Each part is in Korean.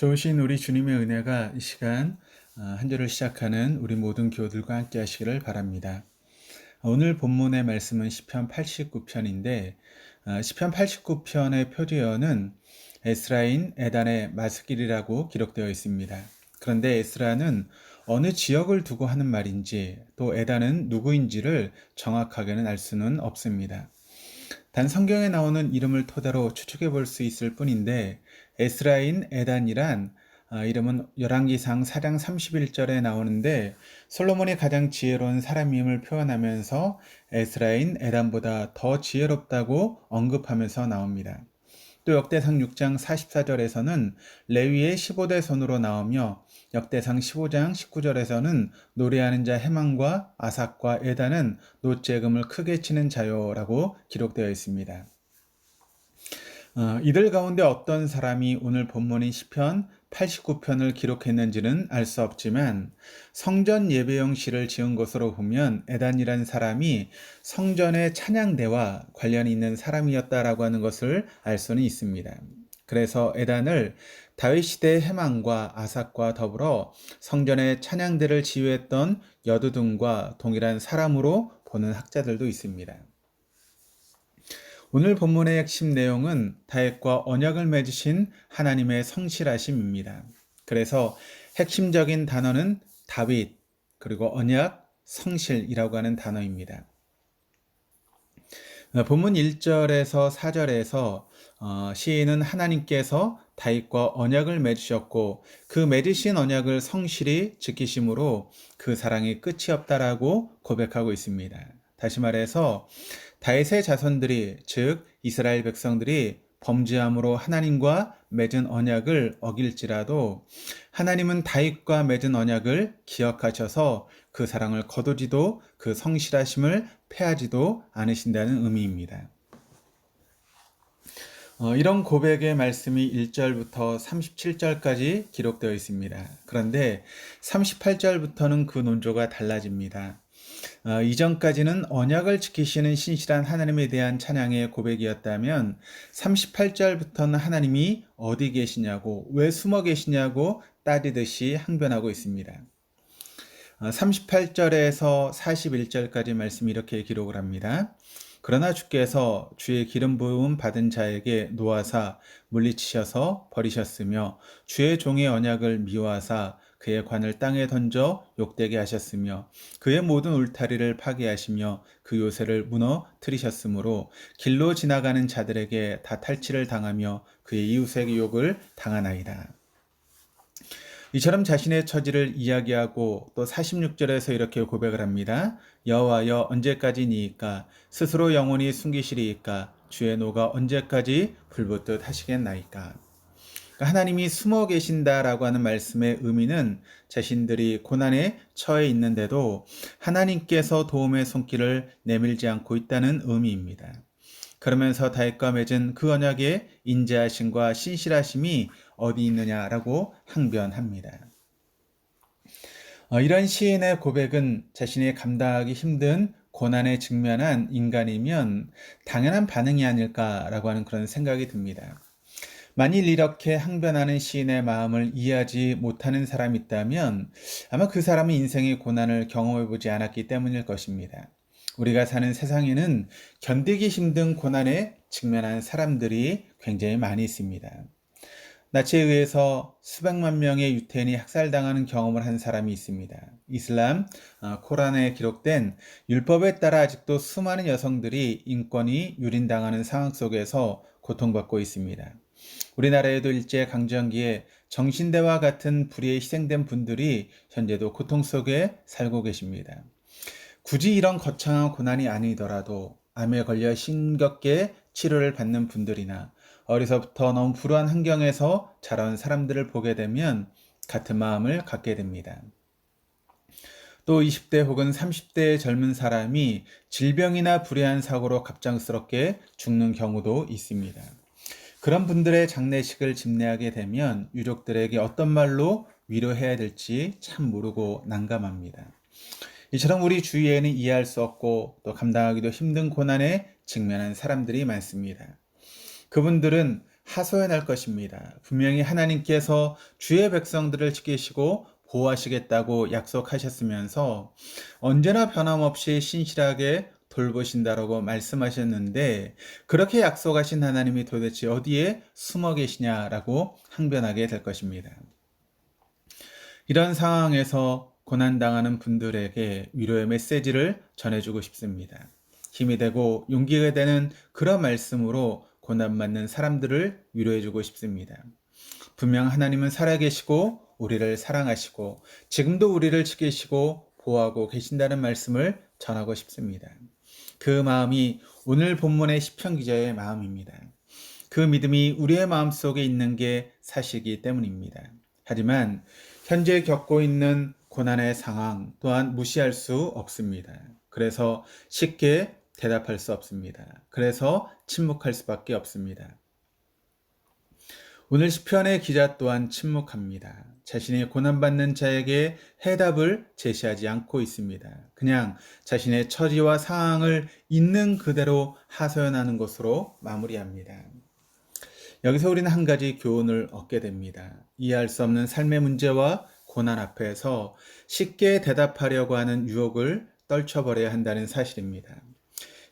좋으신 우리 주님의 은혜가 이 시간 한 주를 시작하는 우리 모든 교우들과 함께 하시기를 바랍니다. 오늘 본문의 말씀은 시편 89편인데 시편 89편의 표제어는 에스라인 에단의 마스길이라고 기록되어 있습니다. 그런데 에스라는 어느 지역을 두고 하는 말인지 또 에단은 누구인지를 정확하게는 알 수는 없습니다. 단 성경에 나오는 이름을 토대로 추측해 볼 수 있을 뿐인데 에스라인 에단이란 이름은 열왕기상 4장 31절에 나오는데 솔로몬이 가장 지혜로운 사람임을 표현하면서 에스라인 에단보다 더 지혜롭다고 언급하면서 나옵니다. 또 역대상 6장 44절에서는 레위의 15대 손으로 나오며 역대상 15장 19절에서는 노래하는 자 헤만과 아삭과 에단은 노재금을 크게 치는 자요라고 기록되어 있습니다. 이들 가운데 어떤 사람이 오늘 본문인 시편 89편을 기록했는지는 알 수 없지만 성전 예배용 시를 지은 것으로 보면 에단이라는 사람이 성전의 찬양대와 관련이 있는 사람이었다라고 하는 것을 알 수는 있습니다. 그래서 에단을 다윗 시대의 헤만과 아삭과 더불어 성전의 찬양대를 지휘했던 여두둔과 동일한 사람으로 보는 학자들도 있습니다. 오늘 본문의 핵심 내용은 다윗과 언약을 맺으신 하나님의 성실하심입니다. 그래서 핵심적인 단어는 다윗, 그리고 언약, 성실이라고 하는 단어입니다. 본문 1절에서 4절에서 시인은 하나님께서 다윗과 언약을 맺으셨고 그 맺으신 언약을 성실히 지키심으로 그 사랑이 끝이 없다라고 고백하고 있습니다. 다시 말해서 다윗의 자손들이 즉 이스라엘 백성들이 범죄함으로 하나님과 맺은 언약을 어길지라도 하나님은 다윗과 맺은 언약을 기억하셔서 그 사랑을 거두지도 그 성실하심을 패하지도 않으신다는 의미입니다. 이런 고백의 말씀이 1절부터 37절까지 기록되어 있습니다. 그런데 38절부터는 그 논조가 달라집니다. 이전까지는 언약을 지키시는 신실한 하나님에 대한 찬양의 고백이었다면 38절부터는 하나님이 어디 계시냐고 왜 숨어 계시냐고 따지듯이 항변하고 있습니다. 38절에서 41절까지 말씀이 이렇게 기록을 합니다. 그러나 주께서 주의 기름 부음 받은 자에게 노하사 물리치셔서 버리셨으며 주의 종의 언약을 미워하사 그의 관을 땅에 던져 욕되게 하셨으며 그의 모든 울타리를 파괴하시며 그 요새를 무너뜨리셨으므로 길로 지나가는 자들에게 다 탈취를 당하며 그의 이웃에게 욕을 당하나이다. 이처럼 자신의 처지를 이야기하고 또 46절에서 이렇게 고백을 합니다. 여호와여 언제까지니이까 스스로 영원히 숨기시리이까 주의 노가 언제까지 불붙듯 하시겠나이까. 하나님이 숨어 계신다라고 하는 말씀의 의미는 자신들이 고난에 처해 있는데도 하나님께서 도움의 손길을 내밀지 않고 있다는 의미입니다. 그러면서 다윗과 맺은 그 언약의 인자하심과 신실하심이 어디 있느냐라고 항변합니다. 이런 시인의 고백은 자신이 감당하기 힘든 고난에 직면한 인간이면 당연한 반응이 아닐까라고 하는 그런 생각이 듭니다. 만일 이렇게 항변하는 시인의 마음을 이해하지 못하는 사람이 있다면 아마 그 사람은 인생의 고난을 경험해보지 않았기 때문일 것입니다. 우리가 사는 세상에는 견디기 힘든 고난에 직면한 사람들이 굉장히 많이 있습니다. 나치에 의해서 수백만 명의 유태인이 학살당하는 경험을 한 사람이 있습니다. 이슬람 코란에 기록된 율법에 따라 아직도 수많은 여성들이 인권이 유린당하는 상황 속에서 고통받고 있습니다. 우리나라에도 일제강점기에 정신대와 같은 불의에 희생된 분들이 현재도 고통 속에 살고 계십니다. 굳이 이런 거창한 고난이 아니더라도 암에 걸려 심겹게 치료를 받는 분들이나 어려서부터 너무 불우한 환경에서 자라온 사람들을 보게 되면 같은 마음을 갖게 됩니다. 또 20대 혹은 30대의 젊은 사람이 질병이나 불의한 사고로 갑작스럽게 죽는 경우도 있습니다. 그런 분들의 장례식을 집례하게 되면 유족들에게 어떤 말로 위로해야 될지 참 모르고 난감합니다. 이처럼 우리 주위에는 이해할 수 없고 또 감당하기도 힘든 고난에 직면한 사람들이 많습니다. 그분들은 하소연할 것입니다. 분명히 하나님께서 주의 백성들을 지키시고 보호하시겠다고 약속하셨으면서 언제나 변함없이 신실하게 돌보신다라고 말씀하셨는데 그렇게 약속하신 하나님이 도대체 어디에 숨어 계시냐라고 항변하게 될 것입니다. 이런 상황에서 고난당하는 분들에게 위로의 메시지를 전해주고 싶습니다. 힘이 되고 용기가 되는 그런 말씀으로 고난받는 사람들을 위로해주고 싶습니다. 분명 하나님은 살아계시고 우리를 사랑하시고 지금도 우리를 지키시고 보호하고 계신다는 말씀을 전하고 싶습니다. 그 마음이 오늘 본문의 시편 기자의 마음입니다. 그 믿음이 우리의 마음속에 있는 게 사실이기 때문입니다. 하지만 현재 겪고 있는 고난의 상황 또한 무시할 수 없습니다. 그래서 쉽게 대답할 수 없습니다. 그래서 침묵할 수밖에 없습니다. 오늘 시편의 기자 또한 침묵합니다. 자신의 고난받는 자에게 해답을 제시하지 않고 있습니다. 그냥 자신의 처지와 상황을 있는 그대로 하소연하는 것으로 마무리합니다. 여기서 우리는 한 가지 교훈을 얻게 됩니다. 이해할 수 없는 삶의 문제와 고난 앞에서 쉽게 대답하려고 하는 유혹을 떨쳐버려야 한다는 사실입니다.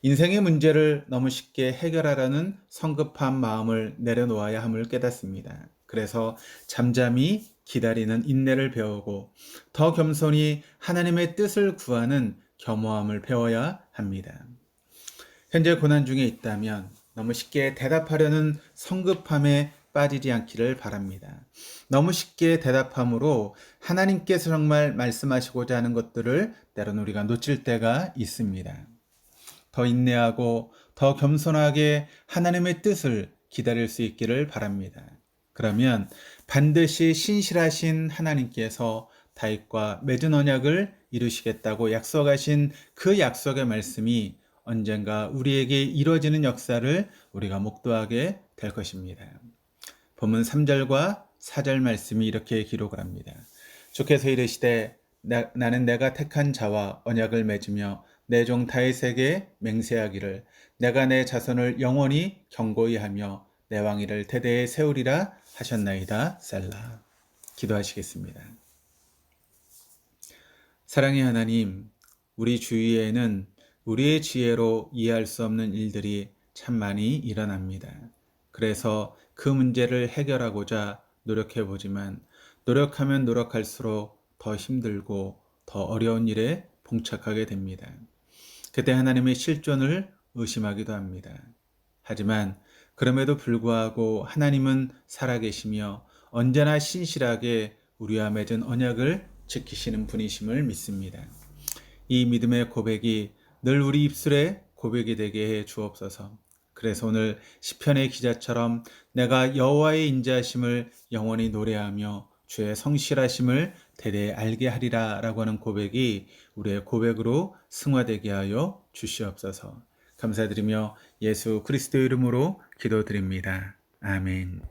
인생의 문제를 너무 쉽게 해결하라는 성급한 마음을 내려놓아야 함을 깨닫습니다. 그래서 잠잠히 기다리는 인내를 배우고 더 겸손히 하나님의 뜻을 구하는 겸허함을 배워야 합니다. 현재 고난 중에 있다면 너무 쉽게 대답하려는 성급함에 빠지지 않기를 바랍니다. 너무 쉽게 대답함으로 하나님께서 정말 말씀하시고자 하는 것들을 때로는 우리가 놓칠 때가 있습니다. 더 인내하고 더 겸손하게 하나님의 뜻을 기다릴 수 있기를 바랍니다. 그러면 반드시 신실하신 하나님께서 다윗과 맺은 언약을 이루시겠다고 약속하신 그 약속의 말씀이 언젠가 우리에게 이루어지는 역사를 우리가 목도하게 될 것입니다. 본문 3절과 4절 말씀이 이렇게 기록을 합니다. 주께서 이르시되 나는 내가 택한 자와 언약을 맺으며 내 종 다윗에게 맹세하기를 내가 내 자손을 영원히 경고히 하며 내 왕위를 대대에 세우리라 하셨나이다. 셀라. 기도하시겠습니다. 사랑의 하나님, 우리 주위에는 우리의 지혜로 이해할 수 없는 일들이 참 많이 일어납니다. 그래서 그 문제를 해결하고자 노력해보지만 노력하면 노력할수록 더 힘들고 더 어려운 일에 봉착하게 됩니다. 그때 하나님의 실존을 의심하기도 합니다. 하지만 그럼에도 불구하고 하나님은 살아계시며 언제나 신실하게 우리와 맺은 언약을 지키시는 분이심을 믿습니다. 이 믿음의 고백이 늘 우리 입술에 고백이 되게 해 주옵소서. 그래서 오늘 시편의 기자처럼 내가 여호와의 인자하심을 영원히 노래하며 주의 성실하심을 대대에 알게 하리라 라고 하는 고백이 우리의 고백으로 승화되게 하여 주시옵소서. 감사드리며 예수 그리스도의 이름으로 기도드립니다. 아멘.